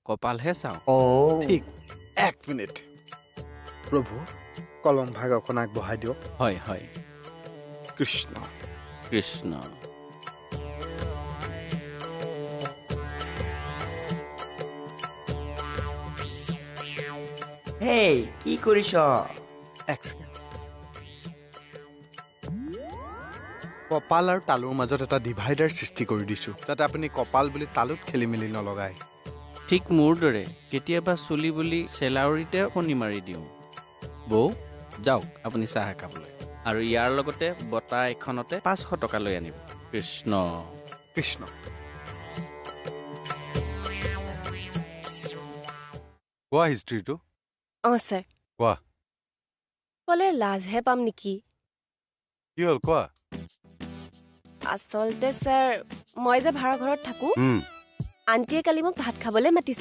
কপালহে চাওঁ ঠিক 1 মিনিট প্ৰভু কলম ভাগ অকণ আগবঢ়াই দিয়ক হয় হয় কৃষ্ণ কৃষ্ণ হেই কি কৰিছ 1 ছেকেণ্ড কপাল আৰু তালুৰ মাজত এটা ডিভাইডাৰ সৃষ্টি কৰি দিছোঁ যাতে আপুনি কপাল বুলি তালুত খেলি মেলি নলগায় ঠিক মোৰ দৰে কেতিয়াবা চুলি বুলি চেলাউৰিতে শনি মাৰি দিওঁ বৌ যাওক আপুনি চাহ খাবলৈ আৰু ইয়াৰ লগতে বঁটা এখনতে 500 টকা লৈ আনিব কৃষ্ণ কৃষ্ণ কোৱা হিষ্ট্ৰীটো ছাৰ কোৱা ক'লে লাজহে পাম নেকি কি হ'ল কোৱা আচলতে ছাৰ মই যে ভাড়া ঘৰত থাকোঁ আণ্টিয়ে কালি মোক ভাত খাবলৈ মাতিছে